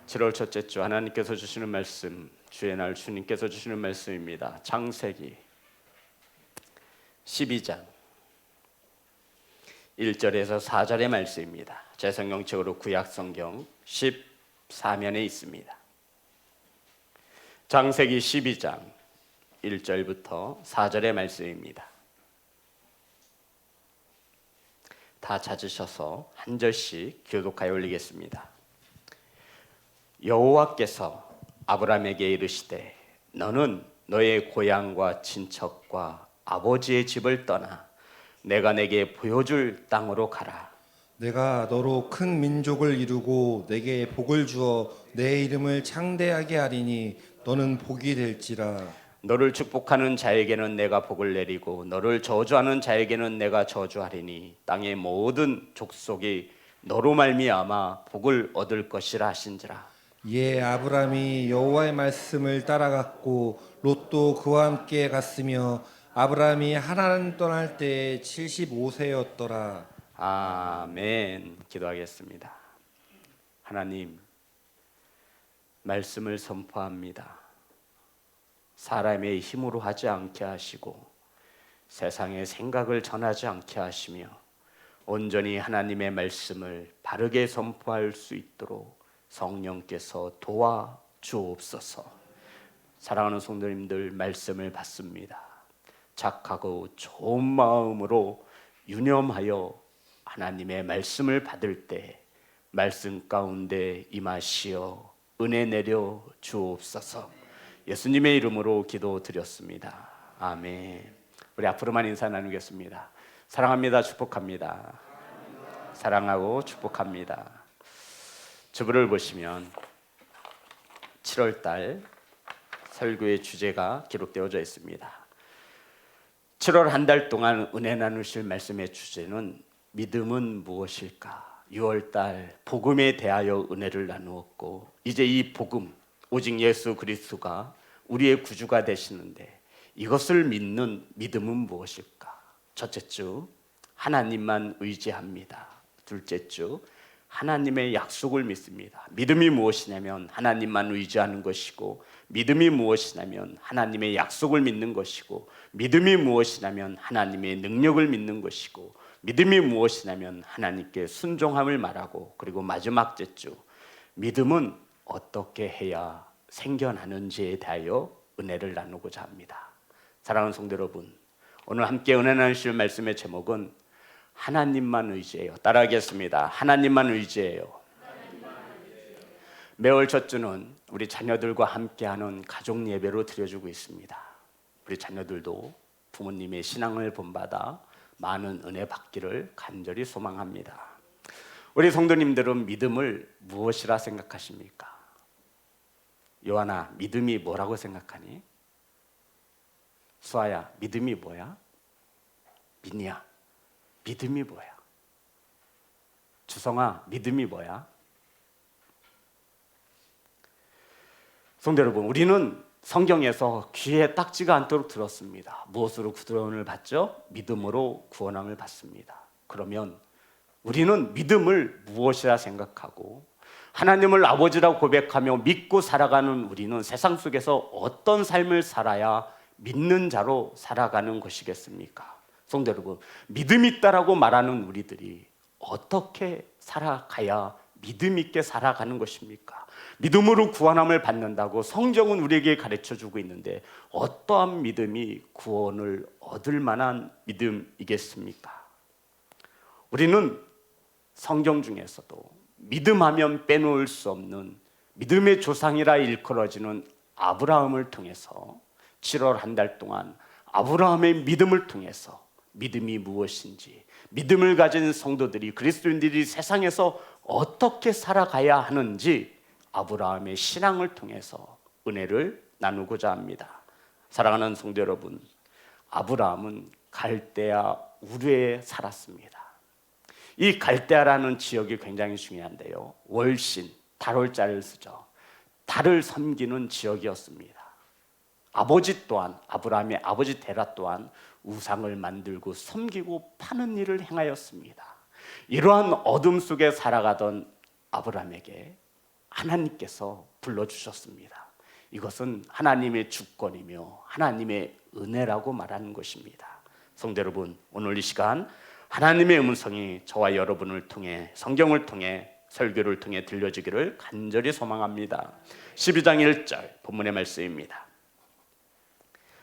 7월 첫째 주 하나님께서 주시는 말씀, 주의 날 주님께서 주시는 말씀입니다. 창세기 12장 1절에서 4절의 말씀입니다. 제 성경책으로 구약성경 14면에 있습니다. 창세기 12장 1절부터 4절의 말씀입니다. 다 찾으셔서 한 절씩 교독하여 올리겠습니다. 여호와께서 아브라함에게 이르시되 너는 너의 고향과 친척과 아버지의 집을 떠나 내가 내게 보여줄 땅으로 가라. 내가 너로 큰 민족을 이루고 내게 복을 주어 내 이름을 창대하게 하리니 너는 복이 될지라. 너를 축복하는 자에게는 내가 복을 내리고 너를 저주하는 자에게는 내가 저주하리니 땅의 모든 족속이 너로 말미암아 복을 얻을 것이라 하신지라. 이에 아브라함이 여호와의 말씀을 따라갔고 롯도 그와 함께 갔으며 아브라함이 하나님 떠날 때에 75세였더라. 아멘. 기도하겠습니다. 하나님, 말씀을 선포합니다. 사람의 힘으로 하지 않게 하시고 세상의 생각을 전하지 않게 하시며 온전히 하나님의 말씀을 바르게 선포할 수 있도록 성령께서 도와주옵소서. 사랑하는 성도님들, 말씀을 받습니다. 착하고 좋은 마음으로 유념하여 하나님의 말씀을 받을 때 말씀 가운데 임하시어 은혜 내려 주옵소서. 예수님의 이름으로 기도드렸습니다. 아멘. 우리 앞으로만 인사 나누겠습니다. 사랑합니다. 축복합니다. 사랑하고 축복합니다. 주부를 보시면 7월달 설교의 주제가 기록되어져 있습니다. 7월 한 달 동안 은혜 나누실 말씀의 주제는 믿음은 무엇일까? 6월달 복음에 대하여 은혜를 나누었고 이제 이 복음, 오직 예수 그리스도가 우리의 구주가 되시는데 이것을 믿는 믿음은 무엇일까? 첫째 주 하나님만 의지합니다. 둘째 주 하나님의 약속을 믿습니다. 믿음이 무엇이냐면 하나님만 의지하는 것이고, 믿음이 무엇이냐면 하나님의 약속을 믿는 것이고, 믿음이 무엇이냐면 하나님의 능력을 믿는 것이고, 믿음이 무엇이냐면 하나님께 순종함을 말하고, 그리고 마지막 째주 믿음은 어떻게 해야 생겨나는지에 대하여 은혜를 나누고자 합니다. 사랑하는 성도 여러분, 오늘 함께 은혜 나누실 말씀의 제목은 하나님만 의지해요. 따라하겠습니다. 하나님만 의지해요. 매월 첫 주는 우리 자녀들과 함께하는 가족 예배로 드려주고 있습니다. 우리 자녀들도 부모님의 신앙을 본받아 많은 은혜 받기를 간절히 소망합니다. 우리 성도님들은 믿음을 무엇이라 생각하십니까? 요한아, 믿음이 뭐라고 생각하니? 수아야, 믿음이 뭐야? 민이야, 믿음이 뭐야? 주성아, 믿음이 뭐야? 성도 여러분, 우리는 성경에서 귀에 딱지가 않도록 들었습니다. 무엇으로 구원을 받죠? 믿음으로 구원함을 받습니다. 그러면 우리는 믿음을 무엇이라 생각하고 하나님을 아버지라고 고백하며 믿고 살아가는 우리는 세상 속에서 어떤 삶을 살아야 믿는 자로 살아가는 것이겠습니까? 성도 여러분, 믿음 있다라고 말하는 우리들이 어떻게 살아가야 믿음 있게 살아가는 것입니까? 믿음으로 구원함을 받는다고 성경은 우리에게 가르쳐주고 있는데 어떠한 믿음이 구원을 얻을 만한 믿음이겠습니까? 우리는 성경 중에서도 믿음하면 빼놓을 수 없는 믿음의 조상이라 일컬어지는 아브라함을 통해서 7월 한 달 동안 아브라함의 믿음을 통해서 믿음이 무엇인지, 믿음을 가진 성도들이, 그리스도인들이 세상에서 어떻게 살아가야 하는지 아브라함의 신앙을 통해서 은혜를 나누고자 합니다. 사랑하는 성도 여러분, 아브라함은 갈대아 우르에 살았습니다. 이 갈대아라는 지역이 굉장히 중요한데요, 월신, 달월자를 쓰죠. 달을 섬기는 지역이었습니다. 아버지 또한, 아브라함의 아버지 데라 또한 우상을 만들고 섬기고 파는 일을 행하였습니다. 이러한 어둠 속에 살아가던 아브라함에게 하나님께서 불러주셨습니다. 이것은 하나님의 주권이며 하나님의 은혜라고 말하는 것입니다. 성도 여러분, 오늘 이 시간 하나님의 음성이 저와 여러분을 통해, 성경을 통해, 설교를 통해 들려지기를 간절히 소망합니다. 12장 1절 본문의 말씀입니다.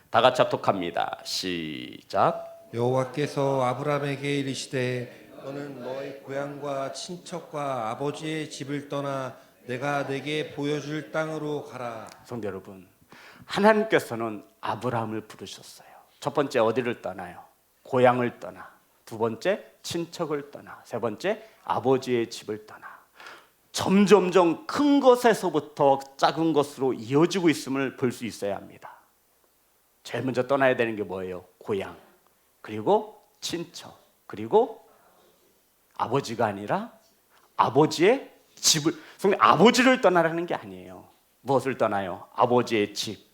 다 같이 합독합니다. 시작. 여호와께서 아브라함에게 이르시되 너는 너의 고향과 친척과 아버지의 집을 떠나 내가 내게 보여줄 땅으로 가라. 성도 여러분, 하나님께서는 아브라함을 부르셨어요. 첫 번째 어디를 떠나요? 고향을 떠나. 두 번째 친척을 떠나. 세 번째 아버지의 집을 떠나. 점점점 큰 것에서부터 작은 것으로 이어지고 있음을 볼 수 있어야 합니다. 제일 먼저 떠나야 되는 게 뭐예요? 고향, 그리고 친척, 그리고 아버지가 아니라 아버지의 집을. 성도, 아버지를 떠나라는 게 아니에요. 무엇을 떠나요? 아버지의 집.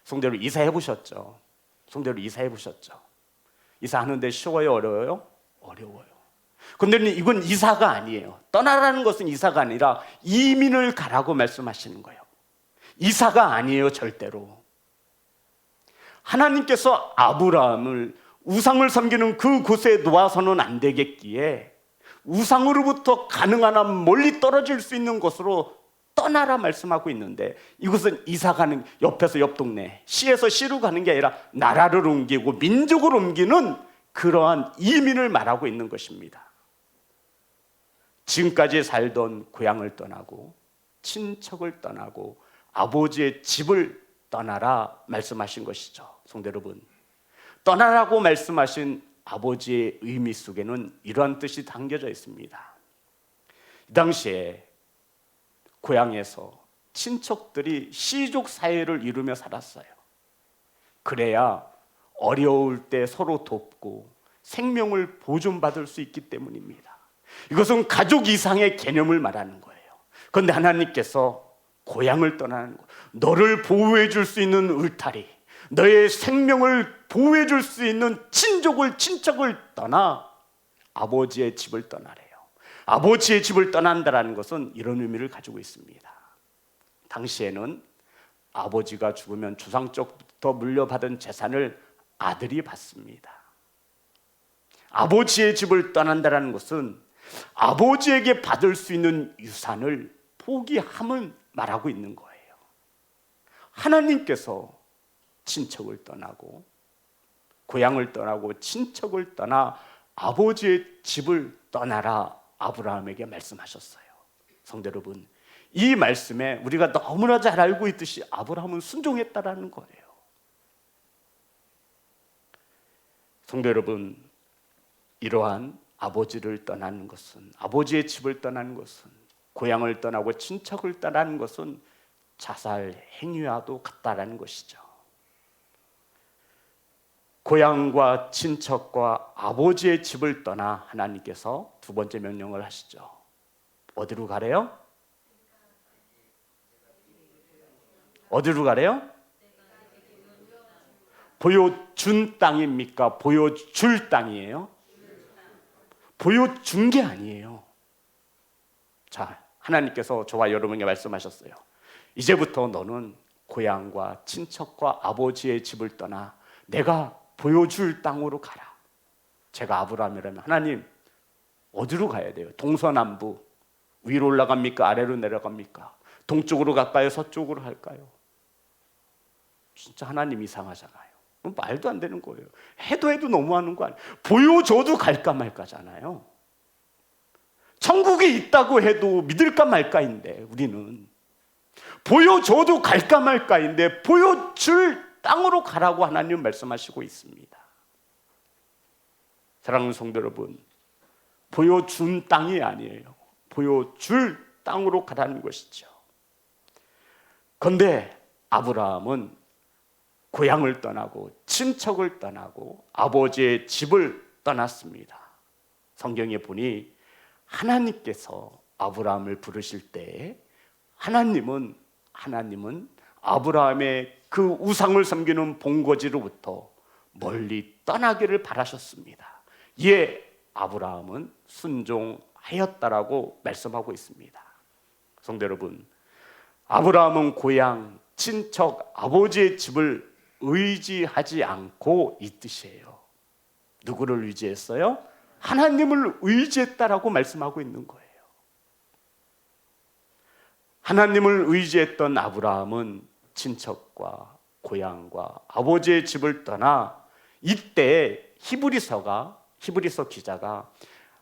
성도로 이사해 보셨죠? 성도로 이사해 보셨죠? 이사하는데 쉬워요, 어려워요? 어려워요. 그런데 이건 이사가 아니에요. 떠나라는 것은 이사가 아니라 이민을 가라고 말씀하시는 거예요. 이사가 아니에요, 절대로. 하나님께서 아브라함을 우상을 섬기는 그 곳에 놓아서는 안 되겠기에 우상으로부터 가능한 한 멀리 떨어질 수 있는 곳으로 떠나라 말씀하고 있는데, 이것은 이사가는, 옆에서 옆 동네, 시에서 시로 가는 게 아니라 나라를 옮기고 민족을 옮기는 그러한 이민을 말하고 있는 것입니다. 지금까지 살던 고향을 떠나고 친척을 떠나고 아버지의 집을 떠나라 말씀하신 것이죠. 성도 여러분, 떠나라고 말씀하신 아버지의 의미 속에는 이러한 뜻이 담겨져 있습니다. 이 당시에 고향에서 친척들이 시족 사회를 이루며 살았어요. 그래야 어려울 때 서로 돕고 생명을 보존받을 수 있기 때문입니다. 이것은 가족 이상의 개념을 말하는 거예요. 그런데 하나님께서 고향을 떠나는 거, 너를 보호해 줄 수 있는 울타리, 너의 생명을 보호해 줄 수 있는 친족을, 친척을 떠나 아버지의 집을 떠나래요. 아버지의 집을 떠난다는 것은 이런 의미를 가지고 있습니다. 당시에는 아버지가 죽으면 주상적부터 물려받은 재산을 아들이 받습니다. 아버지의 집을 떠난다는 것은 아버지에게 받을 수 있는 유산을 포기함을 말하고 있는 거예요. 하나님께서 친척을 떠나고 고향을 떠나고 친척을 떠나 아버지의 집을 떠나라 아브라함에게 말씀하셨어요. 성도 여러분, 이 말씀에 우리가 너무나 잘 알고 있듯이 아브라함은 순종했다라는 거예요. 성도 여러분, 이러한 아버지를 떠나는 것은, 아버지의 집을 떠나는 것은, 고향을 떠나고 친척을 떠나는 것은 자살 행위와도 같다라는 것이죠. 고향과 친척과 아버지의 집을 떠나 하나님께서 두 번째 명령을 하시죠. 어디로 가래요? 어디로 가래요? 보여준 땅입니까? 보여줄 땅이에요? 보여준 게 아니에요. 자, 하나님께서 저와 여러분에게 말씀하셨어요. 이제부터 너는 고향과 친척과 아버지의 집을 떠나 내가 보여줄 땅으로 가라. 제가 아브라함이라면 하나님 어디로 가야 돼요? 동서남북 위로 올라갑니까? 아래로 내려갑니까? 동쪽으로 갈까요? 서쪽으로 할까요? 진짜 하나님 이상하잖아요. 말도 안 되는 거예요. 해도 너무하는 거 아니에요. 보여줘도 갈까 말까잖아요. 천국에 있다고 해도 믿을까 말까인데, 우리는 보여줘도 갈까 말까인데 보여줄 땅으로 가라고 하나님 말씀하시고 있습니다. 사랑하는 성도 여러분, 보여준 땅이 아니에요. 보여줄 땅으로 가라는 것이죠. 그런데 아브라함은 고향을 떠나고 친척을 떠나고 아버지의 집을 떠났습니다. 성경에 보니 하나님께서 아브라함을 부르실 때 하나님은 아브라함의 그 우상을 섬기는 본거지로부터 멀리 떠나기를 바라셨습니다. 이에 아브라함은 순종하였다라고 말씀하고 있습니다. 성도 여러분, 아브라함은 고향, 친척, 아버지의 집을 의지하지 않고 이 뜻이에요. 누구를 의지했어요? 하나님을 의지했다라고 말씀하고 있는 거예요. 하나님을 의지했던 아브라함은 친척과 고향과 아버지의 집을 떠나, 이때 히브리서 기자가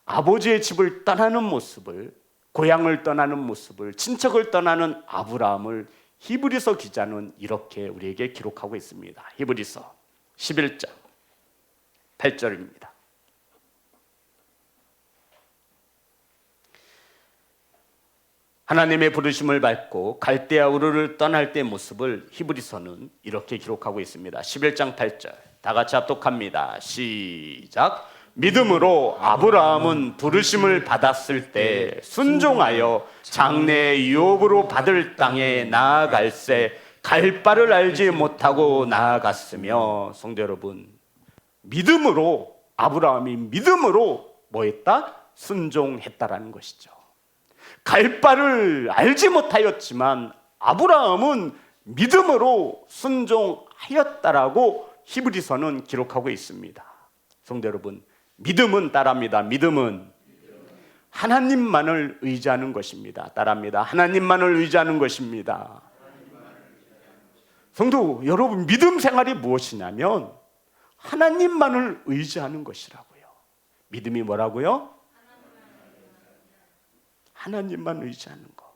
아버지의 집을 떠나는 모습을, 고향을 떠나는 모습을, 친척을 떠나는 아브라함을 히브리서 기자는 이렇게 우리에게 기록하고 있습니다. 히브리서 11장 8절입니다. 하나님의 부르심을 받고 갈대아 우르를 떠날 때의 모습을 히브리서는 이렇게 기록하고 있습니다. 11장 8절 다 같이 합독합니다. 시작. 믿음으로 아브라함은 부르심을 받았을 때 순종하여 장래 유업으로 받을 땅에 나아갈새 갈 바를 알지 못하고 나아갔으며. 성도 여러분, 믿음으로, 아브라함이 믿음으로 뭐 했다? 순종했다라는 것이죠. 갈 바를 알지 못하였지만 아브라함은 믿음으로 순종하였다라고 히브리서는 기록하고 있습니다. 성도 여러분, 믿음은 따라합니다. 믿음은 하나님만을 의지하는 것입니다. 따라합니다. 하나님만을 의지하는 것입니다. 성도 여러분, 믿음 생활이 무엇이냐면 하나님만을 의지하는 것이라고요. 믿음이 뭐라고요? 하나님만 의지하는 거.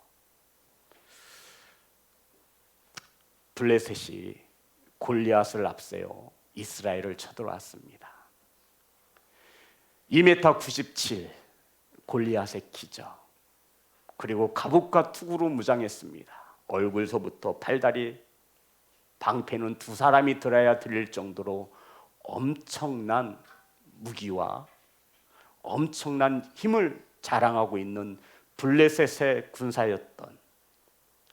블레셋이 골리앗을 앞세워 이스라엘을 쳐들어왔습니다. 2m 97 골리앗의 기적, 그리고 갑옷과 투구로 무장했습니다. 얼굴서부터 팔다리, 방패는 두 사람이 들어야 들릴 정도로 엄청난 무기와 엄청난 힘을 자랑하고 있는 블레셋의 군사였던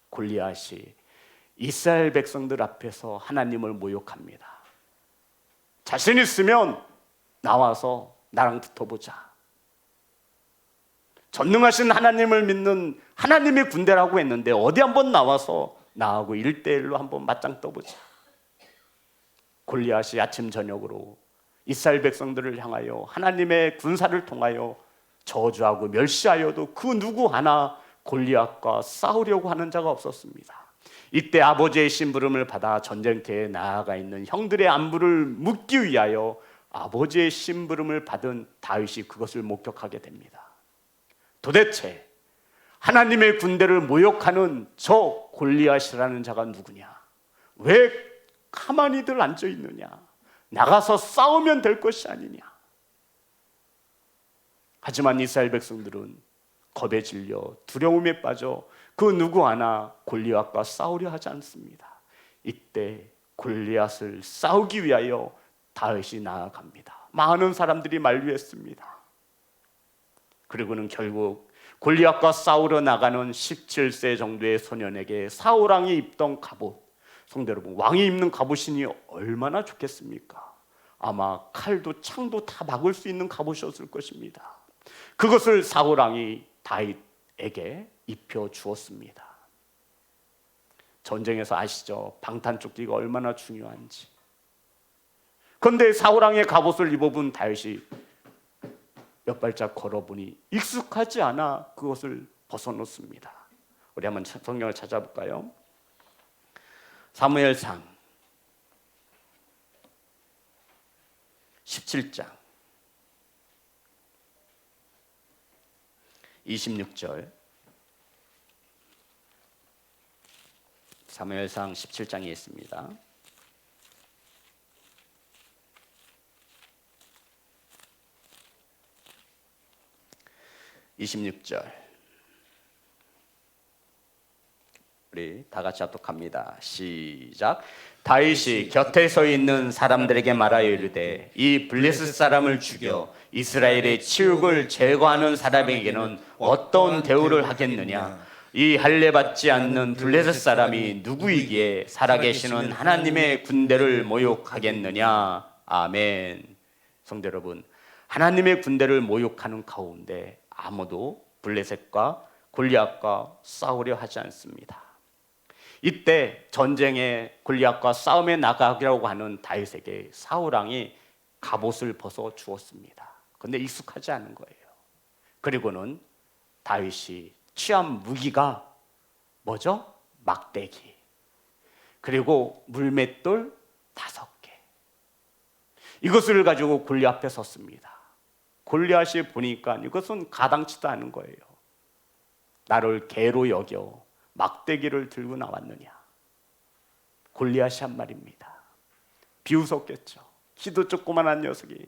골리앗이 이스라엘 백성들 앞에서 하나님을 모욕합니다. 자신 있으면 나와서 나랑 붙어보자. 전능하신 하나님을 믿는 하나님의 군대라고 했는데 어디 한번 나와서 나하고 1대1로 한번 맞짱 떠보자. 골리앗이 아침 저녁으로 이스라엘 백성들을 향하여 하나님의 군사를 통하여 저주하고 멸시하여도 그 누구 하나 골리앗과 싸우려고 하는 자가 없었습니다. 이때 아버지의 심부름을 받아 전쟁터에 나아가 있는 형들의 안부를 묻기 위하여 아버지의 심부름을 받은 다윗이 그것을 목격하게 됩니다. 도대체 하나님의 군대를 모욕하는 저 골리앗이라는 자가 누구냐? 왜 가만히들 앉아 있느냐? 나가서 싸우면 될 것이 아니냐? 하지만 이스라엘 백성들은 겁에 질려 두려움에 빠져 그 누구 하나 골리앗과 싸우려 하지 않습니다. 이때 골리앗을 싸우기 위하여 다윗이 나아갑니다. 많은 사람들이 만류했습니다. 그리고는 결국 골리앗과 싸우러 나가는 17세 정도의 소년에게 사울왕이 입던 갑옷, 성도 여러분, 왕이 입는 갑옷이니 얼마나 좋겠습니까? 아마 칼도 창도 다 막을 수 있는 갑옷이었을 것입니다. 그것을 사울왕이 다윗에게 입혀 주었습니다. 전쟁에서 아시죠? 방탄조끼가 얼마나 중요한지. 그런데 사울왕의 갑옷을 입어본 다윗이 몇 발짝 걸어보니 익숙하지 않아 그것을 벗어놓습니다. 우리 한번 성경을 찾아볼까요? 사무엘상 17장 26절, 사무엘상 17장에 있습니다. 26절 우리 다 같이 합독합니다. 시작. 다윗이 곁에 서 있는 사람들에게 말하여 이르되 이 블레셋 사람을 죽여 이스라엘의 치욕을 제거하는 사람에게는 어떤 대우를 하겠느냐? 이 할례 받지 않는 블레셋 사람이 누구이기에 살아계시는 하나님의 군대를 모욕하겠느냐? 아멘. 성도 여러분, 하나님의 군대를 모욕하는 가운데 아무도 블레셋과 골리앗과 싸우려 하지 않습니다. 이때 전쟁에 골리앗과 싸움에 나가려고 하는 다윗에게 사울 왕이 갑옷을 벗어 주었습니다. 그런데 익숙하지 않은 거예요. 그리고는 다윗이 취한 무기가 뭐죠? 막대기, 그리고 물맷돌 5개. 이것을 가지고 골리앗 앞에 섰습니다. 골리앗이 보니까 이것은 가당치도 않은 거예요. 나를 개로 여겨 막대기를 들고 나왔느냐. 골리앗이 한 말입니다. 비웃었겠죠. 키도 조그만한 녀석이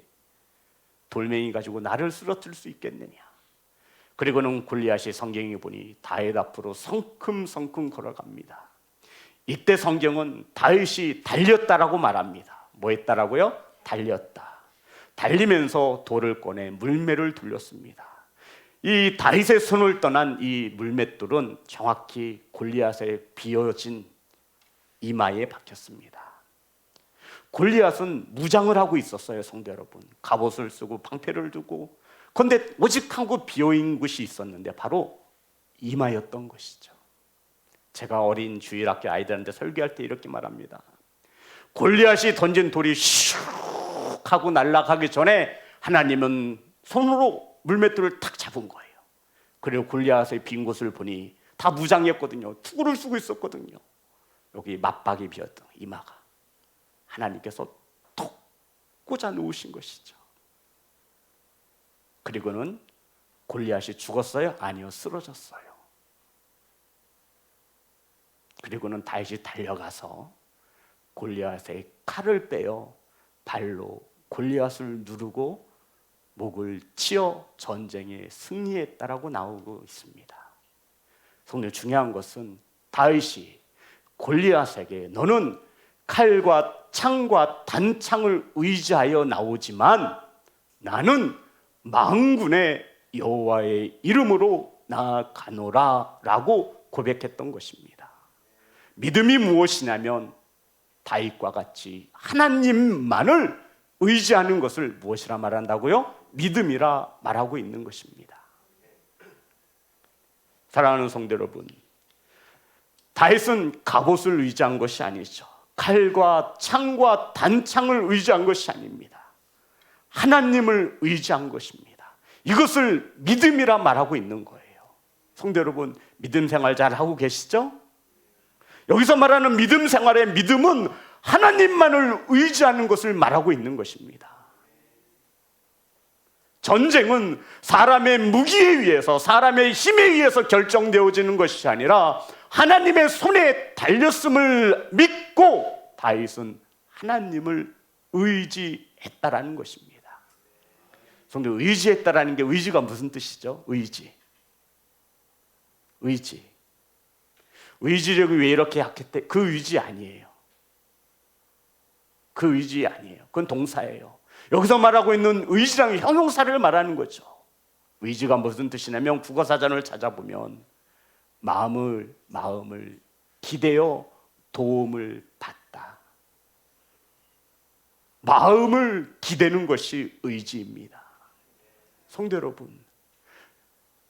돌멩이 가지고 나를 쓰러뜨릴 수 있겠느냐. 그리고는 골리앗이 성경에 보니 다윗 앞으로 성큼성큼 걸어갑니다. 이때 성경은 다윗이 달렸다라고 말합니다. 뭐 했다라고요? 달렸다. 달리면서 돌을 꺼내 물매를 돌렸습니다. 이 다윗의 손을 떠난 이 물맷돌은 정확히 골리앗의 비어진 이마에 박혔습니다. 골리앗은 무장을 하고 있었어요, 성도 여러분. 갑옷을 쓰고 방패를 두고. 그런데 오직 하고 비어있는 곳이 있었는데 바로 이마였던 것이죠. 제가 어린 주일학교 아이들한테 설교할 때 이렇게 말합니다. 골리앗이 던진 돌이 슉 하고 날아가기 전에 하나님은 손으로 물맷돌을 탁 잡은 거예요. 그리고 골리앗의 빈 곳을 보니 다 무장이었거든요. 투구를 쓰고 있었거든요. 여기 맞박이 비었던 이마가 하나님께서 톡 꽂아 놓으신 것이죠. 그리고는 골리앗이 죽었어요? 아니요, 쓰러졌어요. 그리고는 다윗이 달려가서 골리앗의 칼을 빼어 발로 골리앗을 누르고 목을 치어 전쟁에 승리했다라고 나오고 있습니다. 성도, 중요한 것은 다윗이 골리앗에게 너는 칼과 창과 단창을 의지하여 나오지만 나는 만군의 여호와의 이름으로 나아가노라 라고 고백했던 것입니다. 믿음이 무엇이냐면 다윗과 같이 하나님만을 의지하는 것을 무엇이라 말한다고요? 믿음이라 말하고 있는 것입니다. 사랑하는 성도 여러분, 다윗은 갑옷을 의지한 것이 아니죠. 칼과 창과 단창을 의지한 것이 아닙니다. 하나님을 의지한 것입니다. 이것을 믿음이라 말하고 있는 거예요. 성도 여러분, 믿음 생활 잘 하고 계시죠? 여기서 말하는 믿음 생활의 믿음은 하나님만을 의지하는 것을 말하고 있는 것입니다. 전쟁은 사람의 무기에 의해서, 사람의 힘에 의해서 결정되어지는 것이 아니라 하나님의 손에 달렸음을 믿고 다윗은 하나님을 의지했다라는 것입니다. 성도, 의지했다라는 게 의지가 무슨 뜻이죠? 의지. 의지력이 왜 이렇게 약했대? 그 의지 아니에요. 그 의지 아니에요. 그건 동사예요. 여기서 말하고 있는 의지랑 형용사를 말하는 거죠. 의지가 무슨 뜻이냐면 국어사전을 찾아보면 마음을 기대어 도움을 받다. 마음을 기대는 것이 의지입니다. 성도 여러분,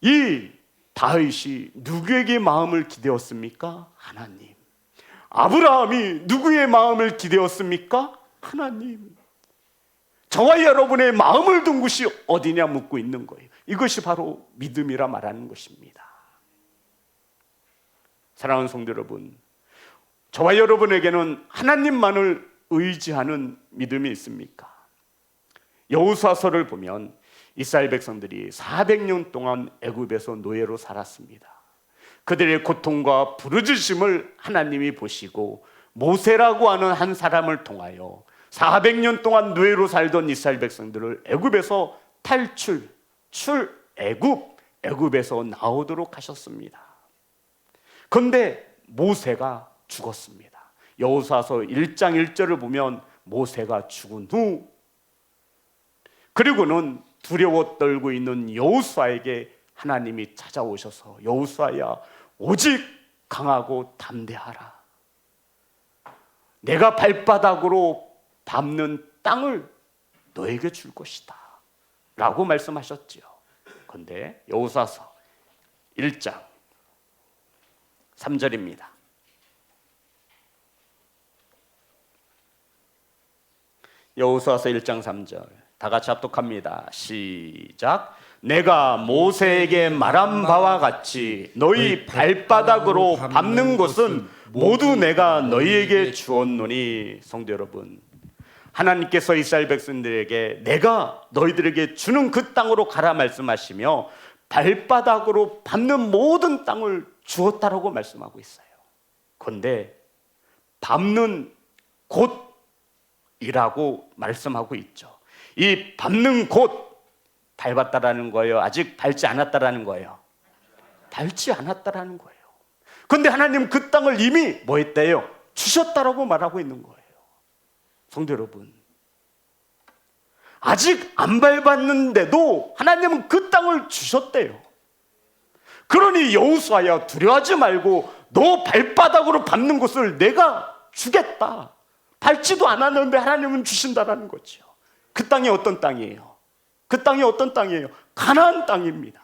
이 다윗이 누구에게 마음을 기대었습니까? 하나님. 아브라함이 누구의 마음을 기대었습니까? 하나님. 저와 여러분의 마음을 둔 곳이 어디냐 묻고 있는 거예요. 이것이 바로 믿음이라 말하는 것입니다. 사랑하는 성도 여러분, 저와 여러분에게는 하나님만을 의지하는 믿음이 있습니까? 여호수아서를 보면 이스라엘 백성들이 400년 동안 애굽에서 노예로 살았습니다. 그들의 고통과 부르짖음을 하나님이 보시고 모세라고 하는 한 사람을 통하여 400년 동안 노예로 살던 이스라엘 백성들을 애굽에서 애굽에서 나오도록 하셨습니다. 그런데 모세가 죽었습니다. 여호수아서 1장 1절을 보면 모세가 죽은 후 그리고는 두려워 떨고 있는 여호수아에게 하나님이 찾아오셔서 여호수아야, 오직 강하고 담대하라. 내가 발바닥으로 밟는 땅을 너에게 줄 것이다 라고 말씀하셨지요. 그런데 여호수아서 1장 3절입니다. 여호수아서 1장 3절 다 같이 합독합니다. 시작. 내가 모세에게 말한 바와 같이 너희 발바닥으로 밟는 것은 모두 내가 너희에게 주었노니. 성도 여러분, 하나님께서 이스라엘 백성들에게 내가 너희들에게 주는 그 땅으로 가라 말씀하시며 발바닥으로 밟는 모든 땅을 주었다라고 말씀하고 있어요. 그런데 밟는 곳이라고 말씀하고 있죠. 이 밟는 곳, 밟았다라는 거예요? 아직 밟지 않았다라는 거예요? 밟지 않았다라는 거예요. 그런데 하나님 그 땅을 이미 뭐 했대요? 주셨다라고 말하고 있는 거예요. 성도 여러분, 아직 안 밟았는데도 하나님은 그 땅을 주셨대요. 그러니 여호수아야, 두려워하지 말고 너 발바닥으로 밟는 곳을 내가 주겠다. 밟지도 않았는데 하나님은 주신다라는 거죠. 그 땅이 어떤 땅이에요? 그 땅이 어떤 땅이에요? 가나안 땅입니다.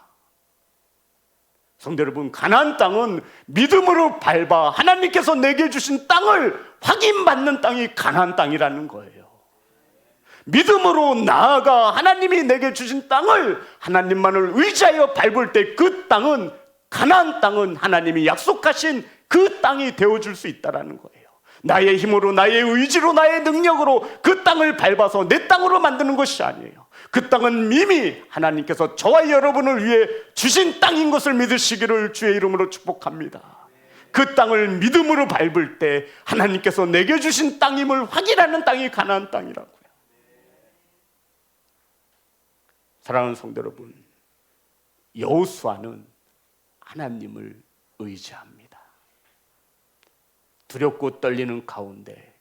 성도 여러분, 가나안 땅은 믿음으로 밟아 하나님께서 내게 주신 땅을 확인받는 땅이 가나안 땅이라는 거예요. 믿음으로 나아가 하나님이 내게 주신 땅을 하나님만을 의지하여 밟을 때 그 땅은, 가나안 땅은 하나님이 약속하신 그 땅이 되어줄 수 있다는 거예요. 나의 힘으로, 나의 의지로, 나의 능력으로 그 땅을 밟아서 내 땅으로 만드는 것이 아니에요. 그 땅은 이미 하나님께서 저와 여러분을 위해 주신 땅인 것을 믿으시기를 주의 이름으로 축복합니다. 그 땅을 믿음으로 밟을 때 하나님께서 내게 주신 땅임을 확인하는 땅이 가나안 땅이라고요. 사랑하는 성도 여러분, 여호수아는 하나님을 의지합니다. 두렵고 떨리는 가운데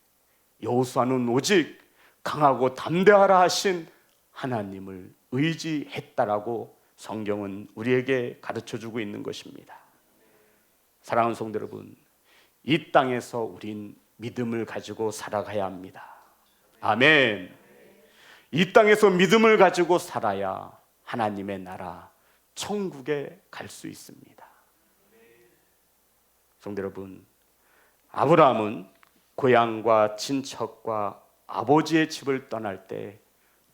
여호수아는 오직 강하고 담대하라 하신 하나님을 의지했다라고 성경은 우리에게 가르쳐주고 있는 것입니다. 사랑하는 성도 여러분, 이 땅에서 우린 믿음을 가지고 살아가야 합니다. 아멘. 이 땅에서 믿음을 가지고 살아야 하나님의 나라 천국에 갈 수 있습니다. 성도 여러분, 아브라함은 고향과 친척과 아버지의 집을 떠날 때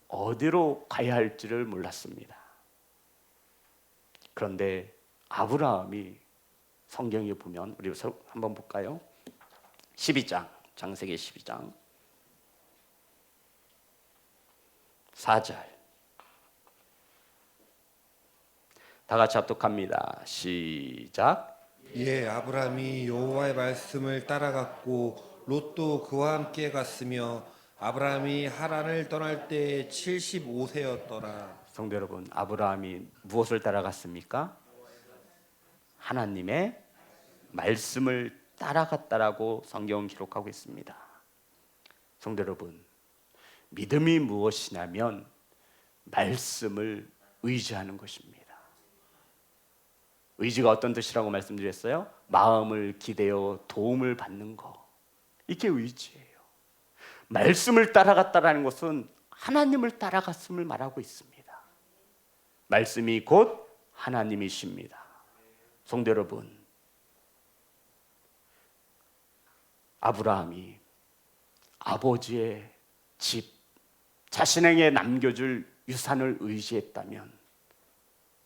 어디로 가야 할지를 몰랐습니다. 그런데 아브라함이, 성경에 보면 우리 한번 볼까요? 12장, 창세기 12장 4절 다 같이 합독합니다. 시작. 예, 아브라함이 여호와의 말씀을 따라갔고 롯도 그와 함께 갔으며 아브라함이 하란을 떠날 때 75세였더라. 성도 여러분, 아브라함이 무엇을 따라갔습니까? 하나님의 말씀을 따라갔다라고 성경은 기록하고 있습니다. 성도 여러분, 믿음이 무엇이냐면 말씀을 의지하는 것입니다. 의지가 어떤 뜻이라고 말씀드렸어요? 마음을 기대어 도움을 받는 거, 이게 의지예요. 말씀을 따라갔다라는 것은 하나님을 따라갔음을 말하고 있습니다. 말씀이 곧 하나님이십니다. 성도 여러분, 아브라함이 아버지의 집, 자신에게 남겨줄 유산을 의지했다면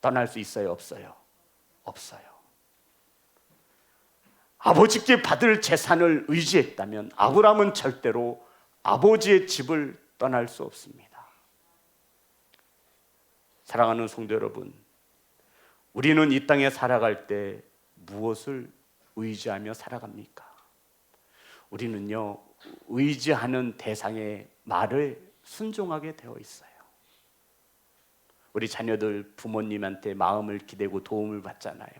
떠날 수 있어요, 없어요? 없어요. 아버지께 받을 재산을 의지했다면 아브라함은 절대로 아버지의 집을 떠날 수 없습니다. 사랑하는 성도 여러분, 우리는 이 땅에 살아갈 때 무엇을 의지하며 살아갑니까? 우리는요, 의지하는 대상의 말을 순종하게 되어 있어요. 우리 자녀들 부모님한테 마음을 기대고 도움을 받잖아요.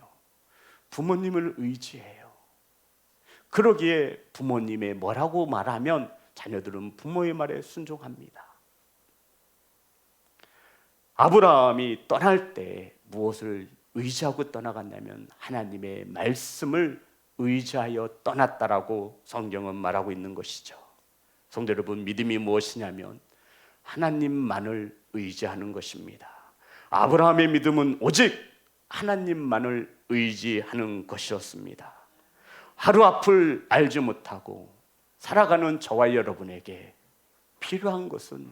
부모님을 의지해요. 그러기에 부모님의 뭐라고 말하면 자녀들은 부모의 말에 순종합니다. 아브라함이 떠날 때 무엇을 의지하고 떠나갔냐면 하나님의 말씀을 의지하여 떠났다라고 성경은 말하고 있는 것이죠. 성도 여러분, 믿음이 무엇이냐면 하나님만을 의지하는 것입니다. 아브라함의 믿음은 오직 하나님만을 의지하는 것이었습니다. 하루 앞을 알지 못하고 살아가는 저와 여러분에게 필요한 것은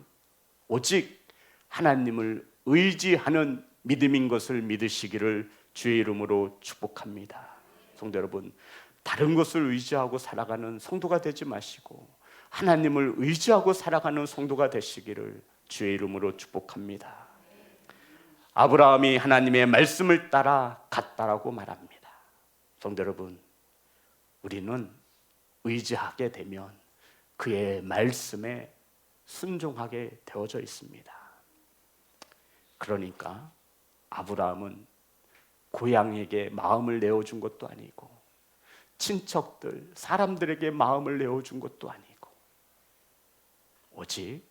오직 하나님을 의지하는 믿음인 것을 믿으시기를 주의 이름으로 축복합니다. 성도 여러분, 다른 것을 의지하고 살아가는 성도가 되지 마시고 하나님을 의지하고 살아가는 성도가 되시기를 주의 이름으로 축복합니다. 아브라함이 하나님의 말씀을 따라 갔다라고 말합니다. 성도 여러분, 우리는 의지하게 되면 그의 말씀에 순종하게 되어져 있습니다. 그러니까 아브라함은 고향에게 마음을 내어준 것도 아니고 친척들, 사람들에게 마음을 내어준 것도 아니고 오직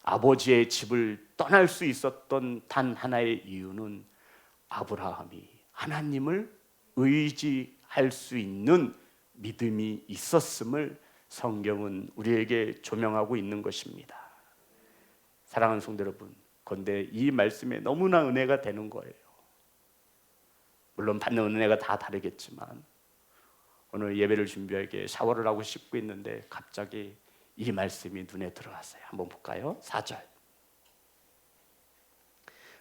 아버지의 집을 떠날 수 있었던 단 하나의 이유는 아브라함이 하나님을 의지할 수 있는 믿음이 있었음을 성경은 우리에게 조명하고 있는 것입니다. 사랑하는 성도 여러분, 그런데 이 말씀에 너무나 은혜가 되는 거예요. 물론 받는 은혜가 다 다르겠지만 오늘 예배를 준비하게 샤워를 하고 씻고 있는데 갑자기 이 말씀이 눈에 들어왔어요. 한번 볼까요? 4절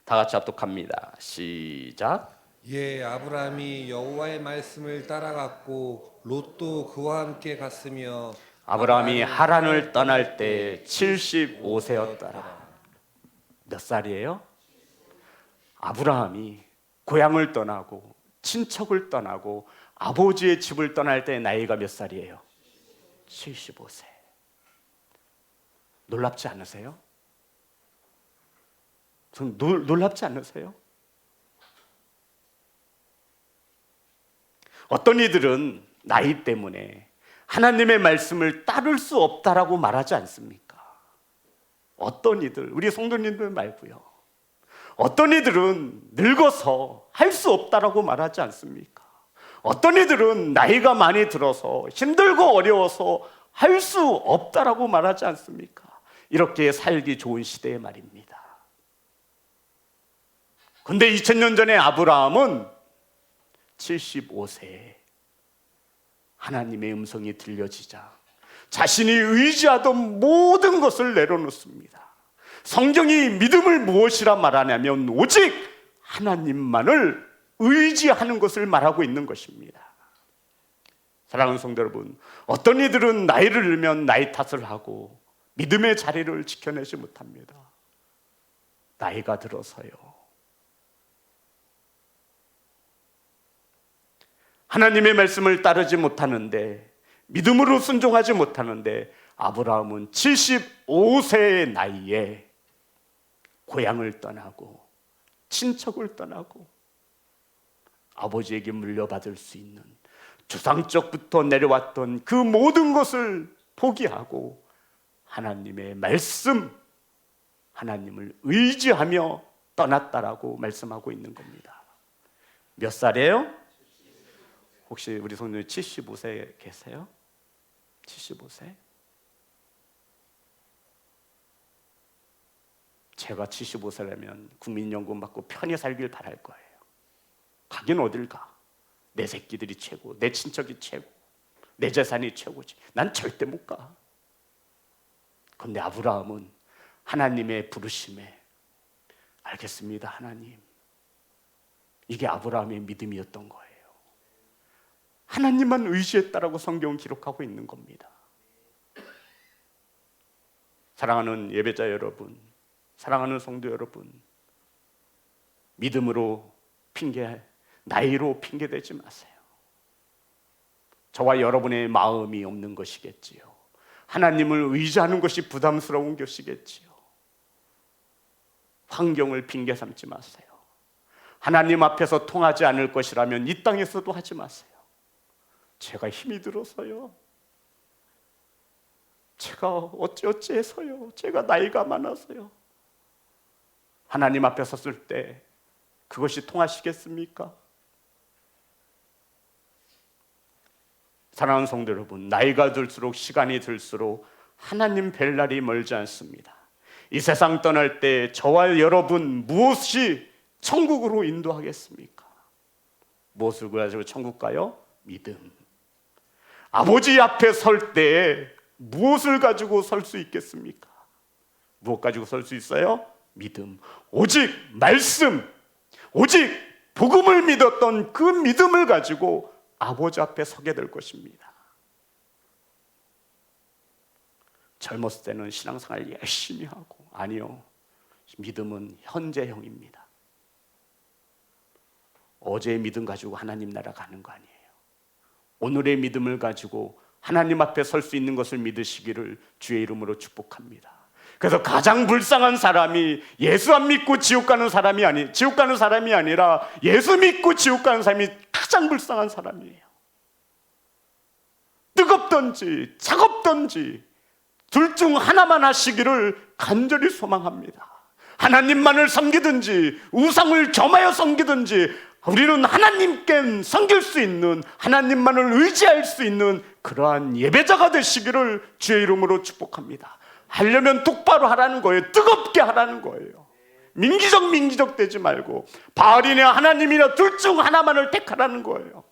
다 같이 합독합니다. 시작. 예, 아브라함이 여호와의 말씀을 따라갔고 롯도 그와 함께 갔으며 아브라함이 하란을 떠날 때 75세였더라. 몇 살이에요? 아브라함이 고향을 떠나고 친척을 떠나고 아버지의 집을 떠날 때 나이가 몇 살이에요? 75세. 놀랍지 않으세요? 놀랍지 않으세요? 어떤 이들은 나이 때문에 하나님의 말씀을 따를 수 없다라고 말하지 않습니까? 어떤 이들, 우리 성도님들 말고요. 어떤 이들은 늙어서 할 수 없다라고 말하지 않습니까? 어떤 이들은 나이가 많이 들어서 힘들고 어려워서 할 수 없다라고 말하지 않습니까? 이렇게 살기 좋은 시대의 말입니다. 근데 2000년 전에 아브라함은 75세에 하나님의 음성이 들려지자 자신이 의지하던 모든 것을 내려놓습니다. 성경이 믿음을 무엇이라 말하냐면 오직 하나님만을 의지하는 것을 말하고 있는 것입니다. 사랑하는 성도 여러분, 어떤 이들은 나이를 들면 나이 탓을 하고 믿음의 자리를 지켜내지 못합니다. 나이가 들어서요. 하나님의 말씀을 따르지 못하는데, 믿음으로 순종하지 못하는데, 아브라함은 75세의 나이에 고향을 떠나고 친척을 떠나고 아버지에게 물려받을 수 있는 조상적부터 내려왔던 그 모든 것을 포기하고 하나님의 말씀, 하나님을 의지하며 떠났다라고 말씀하고 있는 겁니다. 몇 살이에요? 혹시 우리 손님 75세 계세요? 75세? 제가 75세라면 국민연금 받고 편히 살길 바랄 거예요. 가긴 어딜 가? 내 새끼들이 최고, 내 친척이 최고, 내 재산이 최고지. 난 절대 못 가. 그런데 아브라함은 하나님의 부르심에 알겠습니다, 하나님. 이게 아브라함의 믿음이었던 거예요. 하나님만 의지했다라고 성경은 기록하고 있는 겁니다. 사랑하는 예배자 여러분, 사랑하는 성도 여러분, 믿음으로 나이로 핑계대지 마세요. 저와 여러분의 마음이 없는 것이겠지요. 하나님을 의지하는 것이 부담스러운 것이겠지요. 환경을 핑계 삼지 마세요. 하나님 앞에서 통하지 않을 것이라면 이 땅에서도 하지 마세요. 제가 힘이 들어서요. 제가 어찌어찌해서요. 제가 나이가 많아서요. 하나님 앞에 섰을 때 그것이 통하시겠습니까? 사랑하는 성도 여러분, 나이가 들수록 시간이 들수록 하나님 뵐 날이 멀지 않습니다. 이 세상 떠날 때 저와 여러분 무엇이 천국으로 인도하겠습니까? 무엇을 가지고 천국 가요? 믿음. 아버지 앞에 설 때 무엇을 가지고 설 수 있겠습니까? 무엇 가지고 설 수 있어요? 믿음. 오직 말씀, 오직 복음을 믿었던 그 믿음을 가지고 아버지 앞에 서게 될 것입니다. 젊었을 때는 신앙생활 열심히 하고, 아니요, 믿음은 현재형입니다. 어제의 믿음 가지고 하나님 나라 가는 거 아니에요. 오늘의 믿음을 가지고 하나님 앞에 설 수 있는 것을 믿으시기를 주의 이름으로 축복합니다. 그래서 가장 불쌍한 사람이 예수 안 믿고 지옥 가는 사람이 아니라 예수 믿고 지옥 가는 사람이 가장 불쌍한 사람이에요. 뜨겁던지 차갑던지 둘 중 하나만 하시기를 간절히 소망합니다. 하나님만을 섬기든지 우상을 겸하여 섬기든지 우리는 하나님께 섬길 수 있는, 하나님만을 의지할 수 있는 그러한 예배자가 되시기를 주의 이름으로 축복합니다. 하려면 똑바로 하라는 거예요. 뜨겁게 하라는 거예요. 민기적 되지 말고 바알이냐 하나님이냐 둘 중 하나만을 택하라는 거예요.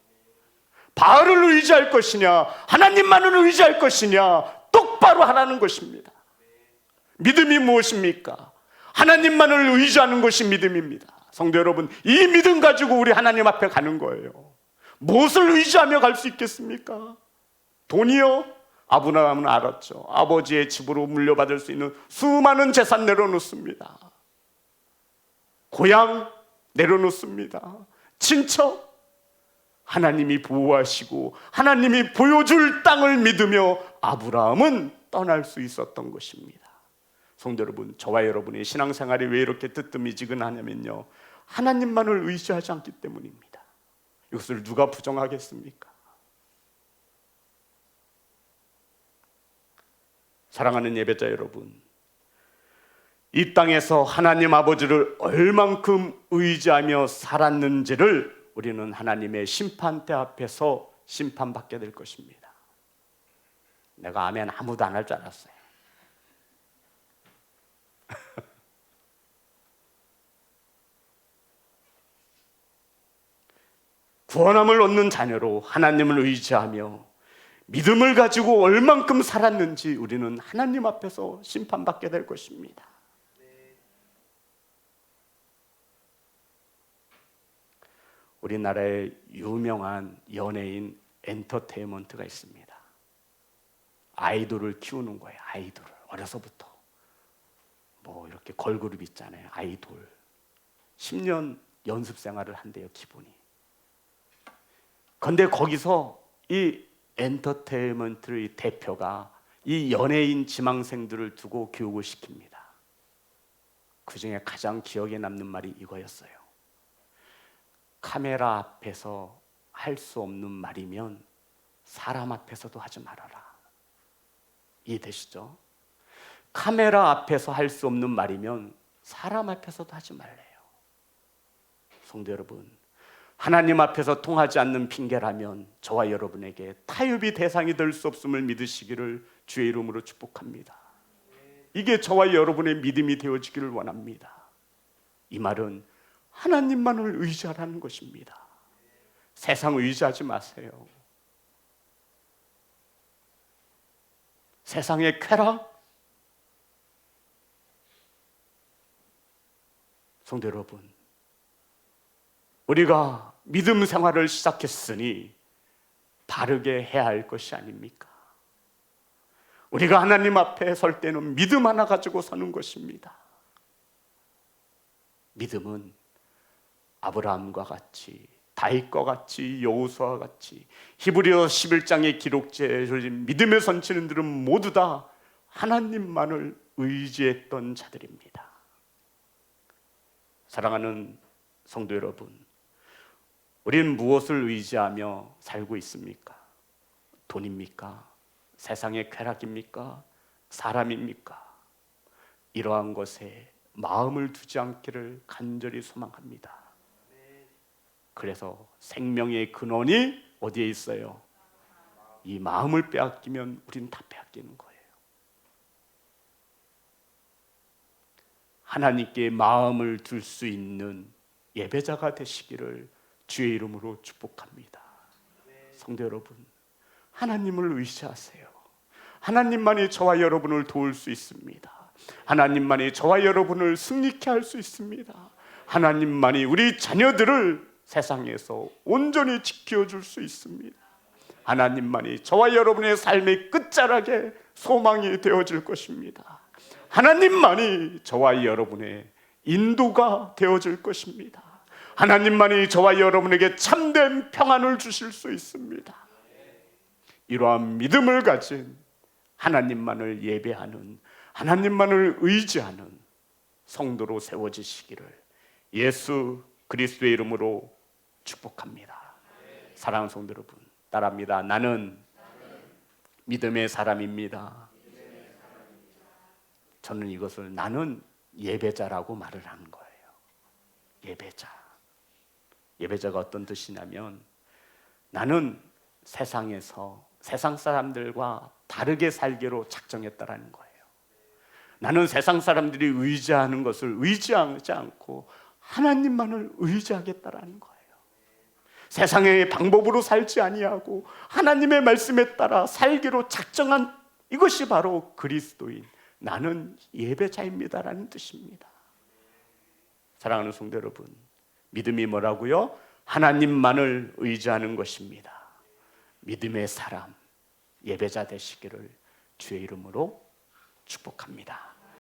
바알을 의지할 것이냐 하나님만을 의지할 것이냐 똑바로 하라는 것입니다. 믿음이 무엇입니까? 하나님만을 의지하는 것이 믿음입니다. 성도 여러분, 이 믿음 가지고 우리 하나님 앞에 가는 거예요. 무엇을 의지하며 갈 수 있겠습니까? 돈이요? 아브라함은 알았죠. 아버지의 집으로 물려받을 수 있는 수많은 재산 내려놓습니다. 고향 내려놓습니다. 친척, 하나님이 보호하시고 하나님이 보여줄 땅을 믿으며 아브라함은 떠날 수 있었던 것입니다. 성도 여러분, 저와 여러분의 신앙생활이 왜 이렇게 뜨뜻미지근하냐면요, 하나님만을 의지하지 않기 때문입니다. 이것을 누가 부정하겠습니까? 사랑하는 예배자 여러분, 이 땅에서 하나님 아버지를 얼만큼 의지하며 살았는지를 우리는 하나님의 심판대 앞에서 심판받게 될 것입니다. 내가 아멘 아무도 안 할 줄 알았어요. 구원함을 얻는 자녀로 하나님을 의지하며 믿음을 가지고 얼만큼 살았는지 우리는 하나님 앞에서 심판받게 될 것입니다. 우리나라에 유명한 연예인 엔터테인먼트가 있습니다. 아이돌을 키우는 거예요. 아이돌을 어려서부터 뭐 이렇게 걸그룹 있잖아요. 아이돌 10년 연습 생활을 한대요. 기본이. 그런데 거기서 이 엔터테인먼트의 대표가 이 연예인 지망생들을 두고 교육을 시킵니다. 그 중에 가장 기억에 남는 말이 이거였어요. 카메라 앞에서 할 수 없는 말이면 사람 앞에서도 하지 말아라. 이해되시죠? 카메라 앞에서 할 수 없는 말이면 사람 앞에서도 하지 말래요. 성도 여러분, 하나님 앞에서 통하지 않는 핑계라면 저와 여러분에게 타협이 대상이 될 수 없음을 믿으시기를 주의 이름으로 축복합니다. 이게 저와 여러분의 믿음이 되어지기를 원합니다. 이 말은 하나님만을 의지하라는 것입니다. 세상 의지하지 마세요. 세상의 쾌락? 성도 여러분, 우리가 믿음 생활을 시작했으니 바르게 해야 할 것이 아닙니까? 우리가 하나님 앞에 설 때는 믿음 하나 가지고 서는 것입니다. 믿음은 아브라함과 같이, 다윗과 같이, 여호수아와 같이 히브리서 11장에 기록된 믿음의 선지자들은 모두 다 하나님만을 의지했던 자들입니다. 사랑하는 성도 여러분, 우리는 무엇을 의지하며 살고 있습니까? 돈입니까? 세상의 쾌락입니까? 사람입니까? 이러한 것에 마음을 두지 않기를 간절히 소망합니다. 그래서 생명의 근원이 어디에 있어요? 이 마음을 빼앗기면 우리는 다 빼앗기는 거예요. 하나님께 마음을 둘 수 있는 예배자가 되시기를 주의 이름으로 축복합니다. 성도 여러분, 하나님을 의지하세요. 하나님만이 저와 여러분을 도울 수 있습니다. 하나님만이 저와 여러분을 승리케 할 수 있습니다. 하나님만이 우리 자녀들을 세상에서 온전히 지켜줄 수 있습니다. 하나님만이 저와 여러분의 삶의 끝자락에 소망이 되어줄 것입니다. 하나님만이 저와 여러분의 인도가 되어줄 것입니다. 하나님만이 저와 여러분에게 참된 평안을 주실 수 있습니다. 이러한 믿음을 가진 하나님만을 예배하는, 하나님만을 의지하는 성도로 세워지시기를 예수 그리스도의 이름으로 축복합니다. 사랑하는 성도 여러분, 따라합니다. 나는 믿음의 사람입니다. 저는 이것을 나는 예배자라고 말을 하는 거예요. 예배자. 예배자가 어떤 뜻이냐면 나는 세상에서 세상 사람들과 다르게 살기로 작정했다라는 거예요. 나는 세상 사람들이 의지하는 것을 의지하지 않고 하나님만을 의지하겠다라는 거예요. 세상의 방법으로 살지 아니하고 하나님의 말씀에 따라 살기로 작정한 이것이 바로 그리스도인 나는 예배자입니다라는 뜻입니다. 사랑하는 성도 여러분, 믿음이 뭐라고요? 하나님만을 의지하는 것입니다. 믿음의 사람, 예배자 되시기를 주의 이름으로 축복합니다.